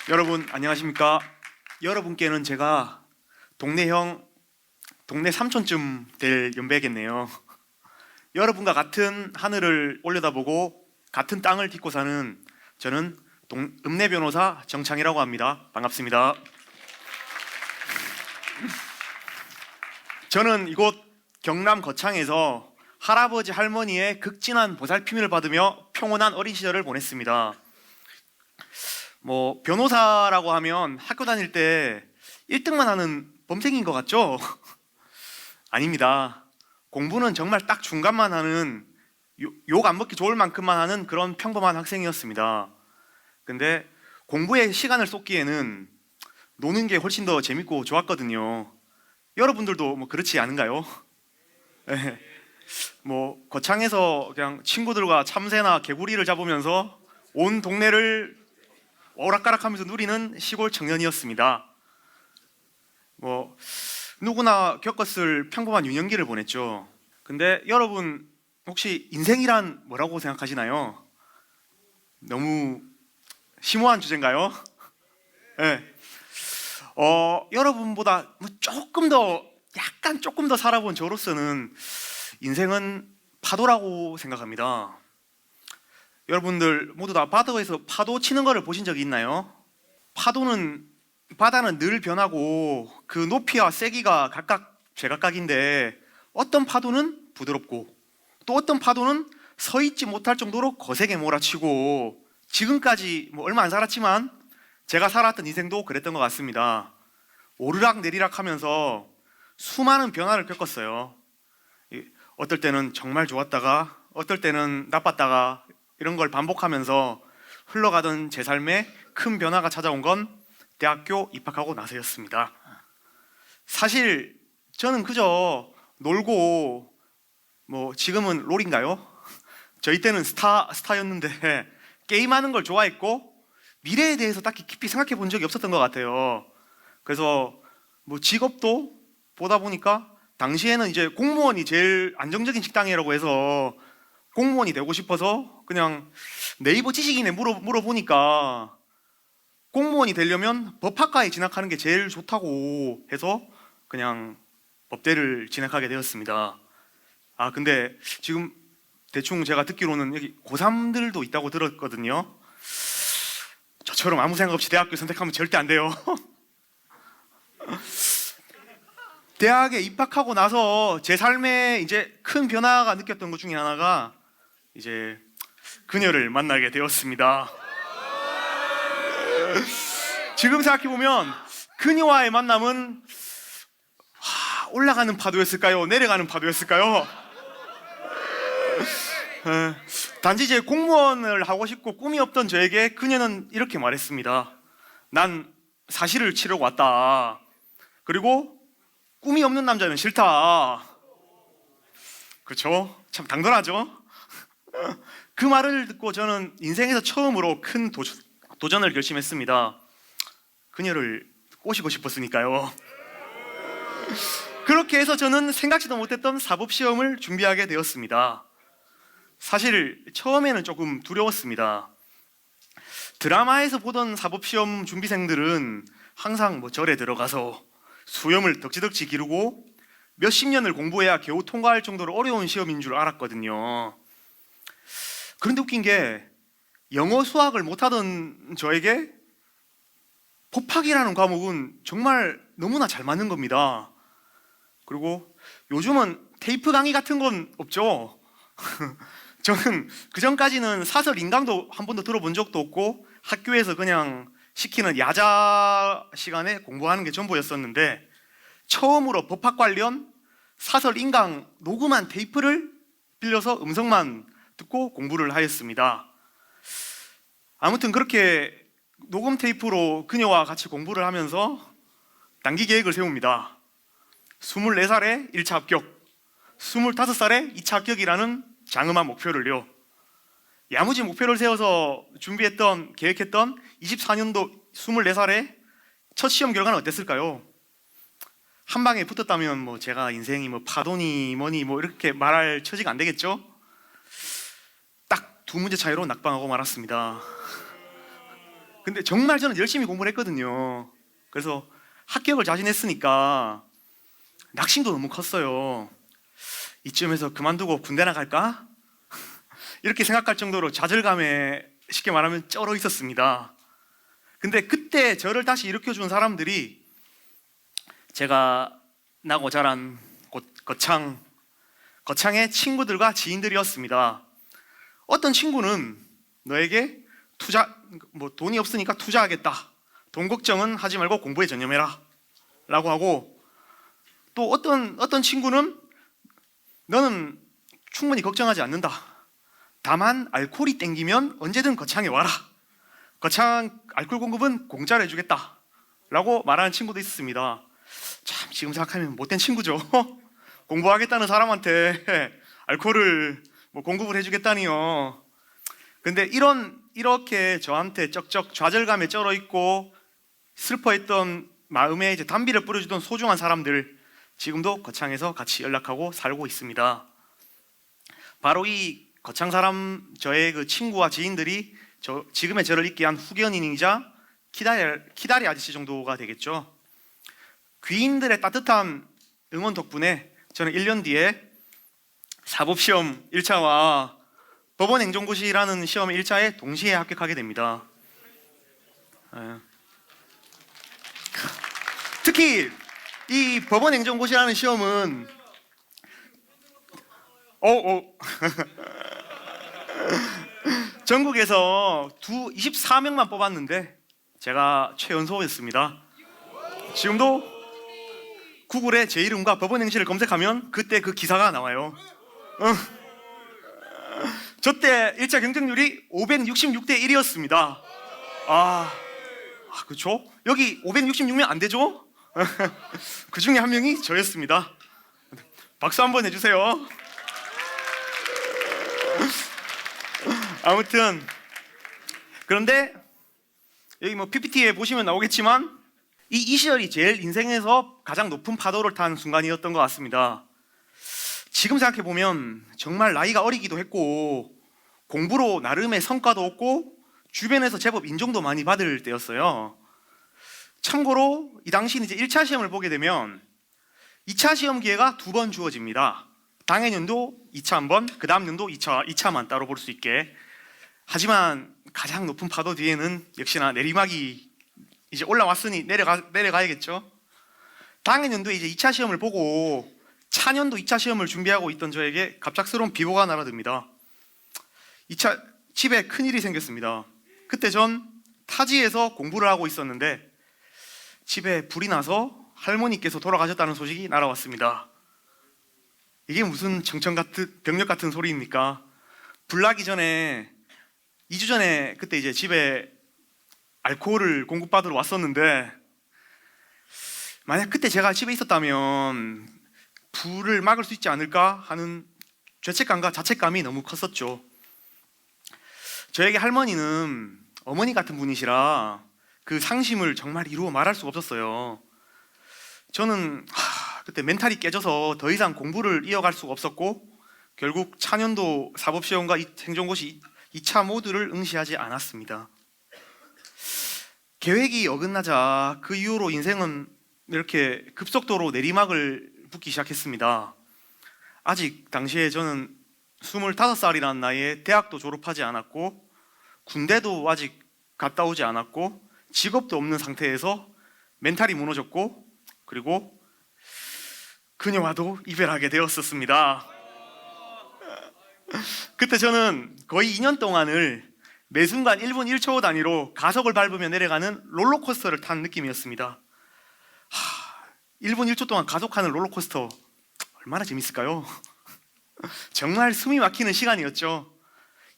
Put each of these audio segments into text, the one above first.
여러분 안녕하십니까? 여러분께는 제가 동네 삼촌쯤 될 연배겠네요. 여러분과 같은 하늘을 올려다보고 같은 땅을 딛고 사는 저는 읍내 변호사 정창이라고 합니다. 반갑습니다. 저는 이곳 경남 거창에서 할아버지 할머니의 극진한 보살핌을 받으며 평온한 어린 시절을 보냈습니다. 변호사라고 하면 학교 다닐 때 1등만 하는 범생인 것 같죠? 아닙니다. 공부는 정말 딱 중간만 하는, 욕 안 먹기 좋을 만큼만 하는 그런 평범한 학생이었습니다. 근데 공부에 시간을 쏟기에는 노는 게 훨씬 더 재밌고 좋았거든요. 여러분들도 그렇지 않은가요? 네. 거창에서 그냥 친구들과 참새나 개구리를 잡으면서 온 동네를 오락가락하면서 누리는 시골 청년이었습니다. 누구나 겪었을 평범한 유년기를 보냈죠. 근데 여러분 혹시 인생이란 뭐라고 생각하시나요? 너무 심오한 주제인가요? 네. 여러분보다 조금 더 살아본 저로서는 인생은 파도라고 생각합니다. 여러분들 모두 다 바다에서 파도 치는 거를 보신 적이 있나요? 바다는 늘 변하고 그 높이와 세기가 각각 제각각인데 어떤 파도는 부드럽고 또 어떤 파도는 서 있지 못할 정도로 거세게 몰아치고 지금까지 얼마 안 살았지만 제가 살았던 인생도 그랬던 것 같습니다. 오르락 내리락 하면서 수많은 변화를 겪었어요. 어떨 때는 정말 좋았다가 어떨 때는 나빴다가 이런 걸 반복하면서 흘러가던 제 삶에 큰 변화가 찾아온 건 대학교 입학하고 나서였습니다. 사실 저는 그저 놀고 지금은 롤인가요? 저희 때는 스타였는데 게임하는 걸 좋아했고 미래에 대해서 딱히 깊이 생각해 본 적이 없었던 것 같아요. 그래서 직업도 보다 보니까 당시에는 이제 공무원이 제일 안정적인 직장이라고 해서 공무원이 되고 싶어서 그냥 네이버 지식인에 물어보니까 공무원이 되려면 법학과에 진학하는 게 제일 좋다고 해서 그냥 법대를 진학하게 되었습니다. 근데 지금 대충 제가 듣기로는 여기 고3들도 있다고 들었거든요. 저처럼 아무 생각 없이 대학교 선택하면 절대 안 돼요. 대학에 입학하고 나서 제 삶에 이제 큰 변화가 느꼈던 것 중에 하나가 이제 그녀를 만나게 되었습니다. 지금 생각해보면 그녀와의 만남은 올라가는 파도였을까요? 내려가는 파도였을까요? 단지 이제 공무원을 하고 싶고 꿈이 없던 저에게 그녀는 이렇게 말했습니다. 난 사실을 치르고 왔다. 그리고 꿈이 없는 남자는 싫다. 그렇죠? 참 당돌하죠? 그 말을 듣고 저는 인생에서 처음으로 큰 도전을 결심했습니다. 그녀를 꼬시고 싶었으니까요. 그렇게 해서 저는 생각지도 못했던 사법시험을 준비하게 되었습니다. 사실 처음에는 조금 두려웠습니다. 드라마에서 보던 사법시험 준비생들은 항상 절에 들어가서 수염을 덕지덕지 기르고 몇십 년을 공부해야 겨우 통과할 정도로 어려운 시험인 줄 알았거든요. 그런데 웃긴 게 영어 수학을 못하던 저에게 법학이라는 과목은 정말 너무나 잘 맞는 겁니다. 그리고 요즘은 테이프 강의 같은 건 없죠. 저는 그전까지는 사설 인강도 한 번도 들어본 적도 없고 학교에서 그냥 시키는 야자 시간에 공부하는 게 전부였었는데 처음으로 법학 관련 사설 인강 녹음한 테이프를 빌려서 음성만 듣고 공부를 하였습니다. 아무튼 그렇게 녹음 테이프로 그녀와 같이 공부를 하면서 단기 계획을 세웁니다. 24살에 1차 합격, 25살에 2차 합격이라는 장엄한 목표를요. 야무지 목표를 세워서 계획했던 24년도 24살에 첫 시험 결과는 어땠을까요? 한 방에 붙었다면 제가 인생이 파도니 뭐니 이렇게 말할 처지가 안 되겠죠? 딱 2문제 차이로 낙방하고 말았습니다. 근데 정말 저는 열심히 공부를 했거든요. 그래서 합격을 자신했으니까 낙심도 너무 컸어요. 이쯤에서 그만두고 군대나 갈까? 이렇게 생각할 정도로 좌절감에 쉽게 말하면 쩔어 있었습니다. 근데 그때 저를 다시 일으켜준 사람들이 제가 나고 자란 곳 거창의 친구들과 지인들이었습니다. 어떤 친구는 너에게 돈이 없으니까 투자하겠다. 돈 걱정은 하지 말고 공부에 전념해라. 라고 하고, 또 어떤 친구는 너는 충분히 걱정하지 않는다. 다만 알코올이 땡기면 언제든 거창에 와라. 거창 알코올 공급은 공짜로 해주겠다. 라고 말하는 친구도 있었습니다. 참 지금 생각하면 못된 친구죠. 공부하겠다는 사람한테 알코올을 공급을 해주겠다니요. 근데 이렇게 저한테 쩍쩍 좌절감에 쩔어 있고 슬퍼했던 마음에 이제 단비를 뿌려주던 소중한 사람들, 지금도 거창에서 같이 연락하고 살고 있습니다. 바로 이 거창 사람, 저의 그 친구와 지인들이 지금의 저를 있게 한 후견인이자 키다리 아저씨 정도가 되겠죠. 귀인들의 따뜻한 응원 덕분에 저는 1년 뒤에 사법시험 1차와 법원행정고시라는 시험 1차에 동시에 합격하게 됩니다. 특히 이 법원행정고시라는 시험은 전국에서 24명만 뽑았는데 제가 최연소였습니다. 지금도 구글에 제 이름과 법원행시를 검색하면 그때 그 기사가 나와요. 저 때 1차 경쟁률이 566대 1이었습니다. 그렇죠? 여기 566명 안 되죠? 그 중에 한 명이 저였습니다. 박수 한번 해주세요. 아무튼 그런데 여기 PPT에 보시면 나오겠지만 이 시절이 제일 인생에서 가장 높은 파도를 탄 순간이었던 것 같습니다. 지금 생각해보면 정말 나이가 어리기도 했고 공부로 나름의 성과도 얻고 주변에서 제법 인정도 많이 받을 때였어요. 참고로 이 당시는 이제 1차 시험을 보게 되면 2차 시험 기회가 2번 주어집니다. 당해년도 2차 한 번, 그 다음 년도 2차만 따로 볼 수 있게. 하지만 가장 높은 파도 뒤에는 역시나 내리막이 이제 올라왔으니 내려가야겠죠. 당해년도에 이제 2차 시험을 보고 차년도 2차 시험을 준비하고 있던 저에게 갑작스러운 비보가 날아듭니다. 2차 집에 큰일이 생겼습니다. 그때 전 타지에서 공부를 하고 있었는데 집에 불이 나서 할머니께서 돌아가셨다는 소식이 날아왔습니다. 이게 무슨 병력 같은 소리입니까? 불 나기 전에 2주 전에 그때 이제 집에 알코올을 공급받으러 왔었는데 만약 그때 제가 집에 있었다면 불을 막을 수 있지 않을까 하는 죄책감과 자책감이 너무 컸었죠. 저에게 할머니는 어머니 같은 분이시라 그 상심을 정말 이루어 말할 수가 없었어요. 저는 그때 멘탈이 깨져서 더 이상 공부를 이어갈 수가 없었고 결국 차년도 사법시험과 행정고시 2차 모두를 응시하지 않았습니다. 계획이 어긋나자 그 이후로 인생은 이렇게 급속도로 내리막을 붓기 시작했습니다. 아직 당시에 저는 25살이라는 나이에 대학도 졸업하지 않았고 군대도 아직 갔다 오지 않았고 직업도 없는 상태에서 멘탈이 무너졌고 그리고 그녀와도 이별하게 되었었습니다. 그때 저는 거의 2년 동안을 매 순간 1분 1초 단위로 가속을 밟으며 내려가는 롤러코스터를 탄 느낌이었습니다. 1분 1초 동안 가속하는 롤러코스터 얼마나 재밌을까요? 정말 숨이 막히는 시간이었죠.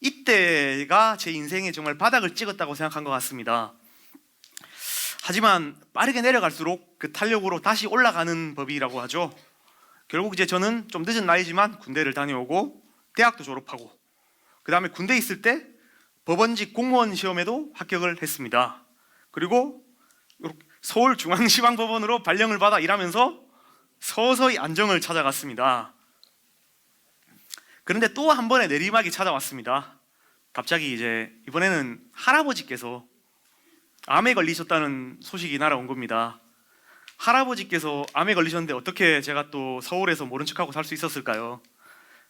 이때가 제 인생에 정말 바닥을 찍었다고 생각한 것 같습니다. 하지만 빠르게 내려갈수록 그 탄력으로 다시 올라가는 법이라고 하죠. 결국 이제 저는 좀 늦은 나이지만 군대를 다녀오고 대학도 졸업하고 그 다음에 군대에 있을 때 법원직 공무원 시험에도 합격을 했습니다. 그리고 서울중앙지방법원으로 발령을 받아 일하면서 서서히 안정을 찾아갔습니다. 그런데 또 한 번의 내리막이 찾아왔습니다. 갑자기 이제 이번에는 할아버지께서 암에 걸리셨다는 소식이 날아온 겁니다. 할아버지께서 암에 걸리셨는데 어떻게 제가 또 서울에서 모른 척하고 살 수 있었을까요?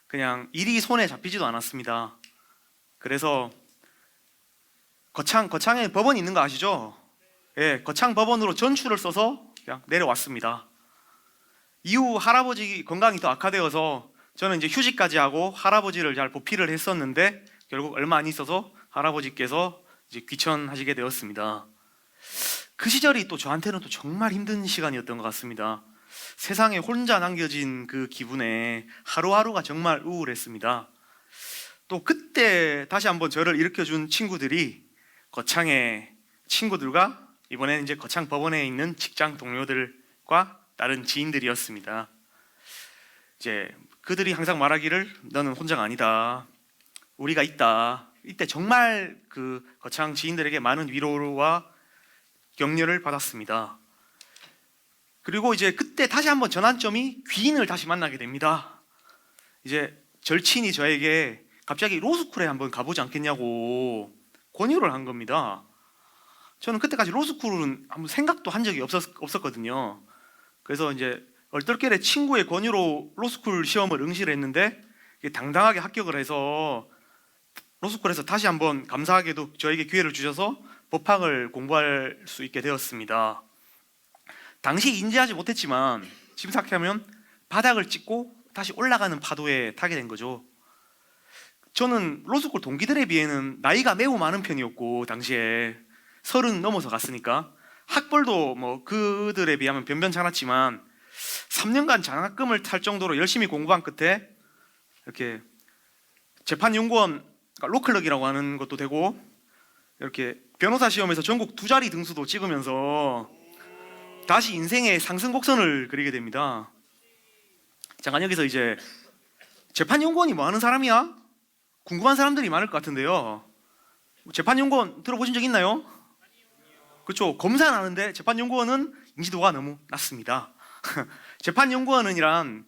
그냥 일이 손에 잡히지도 않았습니다. 그래서 거창에 법원이 있는 거 아시죠? 예, 거창 법원으로 전출을 써서 그냥 내려왔습니다. 이후 할아버지 건강이 더 악화되어서 저는 이제 휴직까지 하고 할아버지를 잘 보필을 했었는데 결국 얼마 안 있어서 할아버지께서 이제 귀천하시게 되었습니다. 그 시절이 또 저한테는 또 정말 힘든 시간이었던 것 같습니다. 세상에 혼자 남겨진 그 기분에 하루하루가 정말 우울했습니다. 또 그때 다시 한번 저를 일으켜준 친구들이 거창의 친구들과 이번에는 이제 거창 법원에 있는 직장 동료들과 다른 지인들이었습니다. 이제 그들이 항상 말하기를 너는 혼자가 아니다. 우리가 있다. 이때 정말 그 거창 지인들에게 많은 위로와 격려를 받았습니다. 그리고 이제 그때 다시 한번 전환점이 귀인을 다시 만나게 됩니다. 이제 절친이 저에게 갑자기 로스쿨에 한번 가보지 않겠냐고 권유를 한 겁니다. 저는 그때까지 로스쿨은 아무 생각도 한 적이 없었거든요. 그래서 이제 얼떨결에 친구의 권유로 로스쿨 시험을 응시를 했는데 당당하게 합격을 해서 로스쿨에서 다시 한번 감사하게도 저에게 기회를 주셔서 법학을 공부할 수 있게 되었습니다. 당시 인지하지 못했지만 지금 생각하면 바닥을 찍고 다시 올라가는 파도에 타게 된 거죠. 저는 로스쿨 동기들에 비해는 나이가 매우 많은 편이었고 당시에 30 넘어서 갔으니까 학벌도 뭐 그들에 비하면 변변찮았지만 3년간 장학금을 탈 정도로 열심히 공부한 끝에 이렇게 재판연구원, 그러니까 로클럭이라고 하는 것도 되고 이렇게 변호사 시험에서 전국 2자리 등수도 찍으면서 다시 인생의 상승 곡선을 그리게 됩니다. 잠깐 여기서 이제 재판연구원이 뭐 하는 사람이야? 궁금한 사람들이 많을 것 같은데요. 재판연구원 들어보신 적 있나요? 그렇죠. 검사는 아는데 재판연구원은 인지도가 너무 낮습니다. 재판연구원이란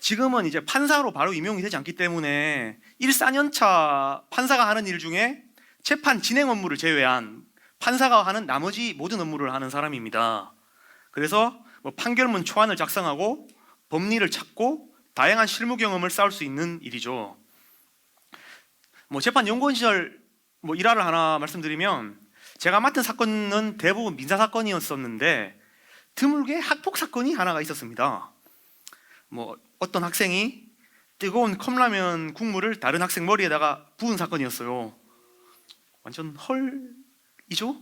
지금은 이제 판사로 바로 임용이 되지 않기 때문에 1, 4년차 판사가 하는 일 중에 재판 진행 업무를 제외한 판사가 하는 나머지 모든 업무를 하는 사람입니다. 그래서 뭐 판결문 초안을 작성하고 법리를 찾고 다양한 실무 경험을 쌓을 수 있는 일이죠. 뭐 재판 연구원 시절 뭐 일화를 하나 말씀드리면 제가 맡은 사건은 대부분 민사 사건이었었는데 드물게 학폭 사건이 하나가 있었습니다. 뭐 어떤 학생이 뜨거운 컵라면 국물을 다른 학생 머리에다가 부은 사건이었어요. 완전 헐이죠?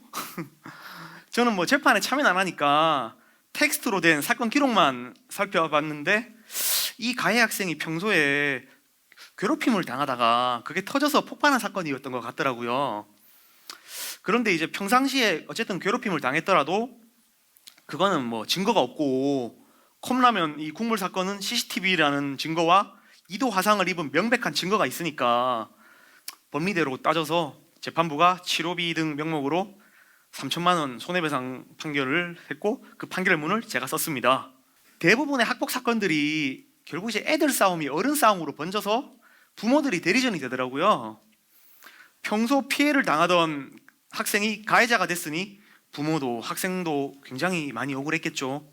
저는 뭐 재판에 참여는 안 하니까 텍스트로 된 사건 기록만 살펴봤는데 이 가해 학생이 평소에 괴롭힘을 당하다가 그게 터져서 폭발한 사건이었던 것 같더라고요. 그런데 이제 평상시에 어쨌든 괴롭힘을 당했더라도 그거는 뭐 증거가 없고 컵라면 이 국물 사건은 CCTV라는 증거와 2도 화상을 입은 명백한 증거가 있으니까 법리대로 따져서 재판부가 치료비 등 명목으로 3천만 원 손해배상 판결을 했고 그 판결문을 제가 썼습니다. 대부분의 학폭 사건들이 결국 이제 애들 싸움이 어른 싸움으로 번져서 부모들이 대리전이 되더라고요. 평소 피해를 당하던 학생이 가해자가 됐으니 부모도 학생도 굉장히 많이 억울했겠죠.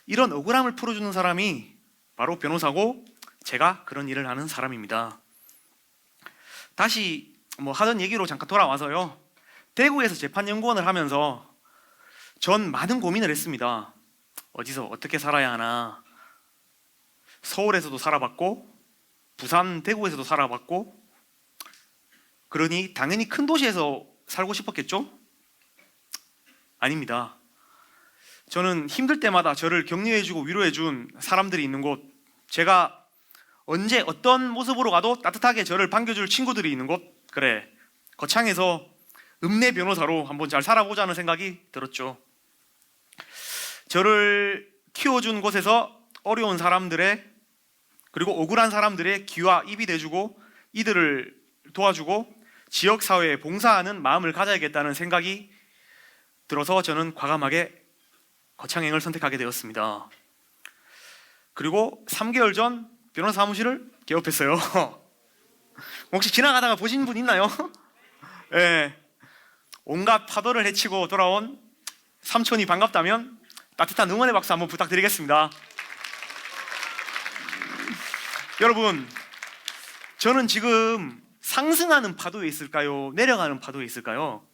이런 억울함을 풀어주는 사람이 바로 변호사고 제가 그런 일을 하는 사람입니다. 다시 뭐 하던 얘기로 잠깐 돌아와서요. 대구에서 재판연구원을 하면서 전 많은 고민을 했습니다. 어디서 어떻게 살아야 하나. 서울에서도 살아봤고 부산, 대구에서도 살아봤고 그러니 당연히 큰 도시에서 살고 싶었겠죠? 아닙니다. 저는 힘들 때마다 저를 격려해주고 위로해준 사람들이 있는 곳, 제가 언제 어떤 모습으로 가도 따뜻하게 저를 반겨줄 친구들이 있는 곳, 그래 거창에서 읍내 변호사로 한번 잘 살아보자는 생각이 들었죠. 저를 키워준 곳에서 어려운 사람들의 그리고 억울한 사람들의 귀와 입이 돼주고 이들을 도와주고 지역사회에 봉사하는 마음을 가져야겠다는 생각이 들어서 저는 과감하게 거창행을 선택하게 되었습니다. 그리고 3개월 전 변호사 사무실을 개업했어요. 혹시 지나가다가 보신 분 있나요? 네. 온갖 파도를 헤치고 돌아온 삼촌이 반갑다면 따뜻한 응원의 박수 한번 부탁드리겠습니다. 여러분, 저는 지금 상승하는 파도에 있을까요? 내려가는 파도에 있을까요?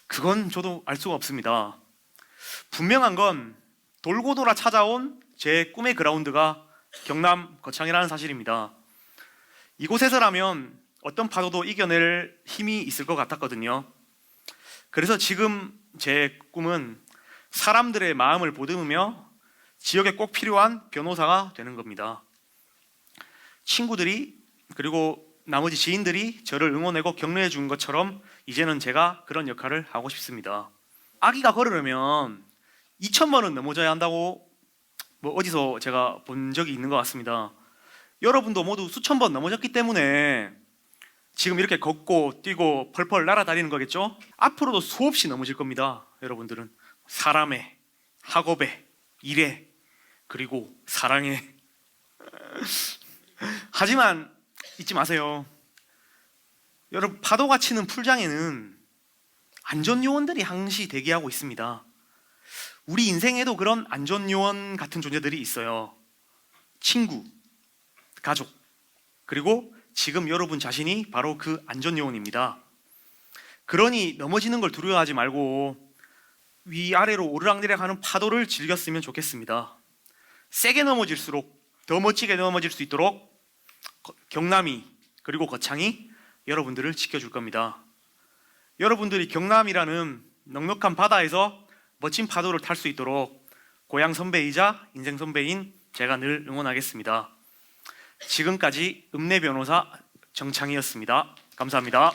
그건 저도 알 수가 없습니다. 분명한 건 돌고 돌아 찾아온 제 꿈의 그라운드가 경남 거창이라는 사실입니다. 이곳에서라면 어떤 파도도 이겨낼 힘이 있을 것 같았거든요. 그래서 지금 제 꿈은 사람들의 마음을 보듬으며 지역에 꼭 필요한 변호사가 되는 겁니다. 친구들이 그리고 나머지 지인들이 저를 응원하고 격려해 준 것처럼 이제는 제가 그런 역할을 하고 싶습니다. 아기가 걸으려면 2,000번은 넘어져야 한다고 어디서 제가 본 적이 있는 것 같습니다. 여러분도 모두 수천 번 넘어졌기 때문에 지금 이렇게 걷고 뛰고 펄펄 날아다니는 거겠죠? 앞으로도 수없이 넘어질 겁니다. 여러분들은 사람에, 학업에, 일에, 그리고 사랑에. 하지만 잊지 마세요. 여러분, 파도가 치는 풀장에는 안전요원들이 항시 대기하고 있습니다. 우리 인생에도 그런 안전요원 같은 존재들이 있어요. 친구, 가족, 그리고 지금 여러분 자신이 바로 그 안전요원입니다. 그러니 넘어지는 걸 두려워하지 말고 위아래로 오르락내리락하는 파도를 즐겼으면 좋겠습니다. 세게 넘어질수록 더 멋지게 넘어질 수 있도록 경남이 그리고 거창이 여러분들을 지켜줄 겁니다. 여러분들이 경남이라는 넉넉한 바다에서 멋진 파도를 탈 수 있도록 고향 선배이자 인생 선배인 제가 늘 응원하겠습니다. 지금까지 읍내 변호사 정창희였습니다. 감사합니다.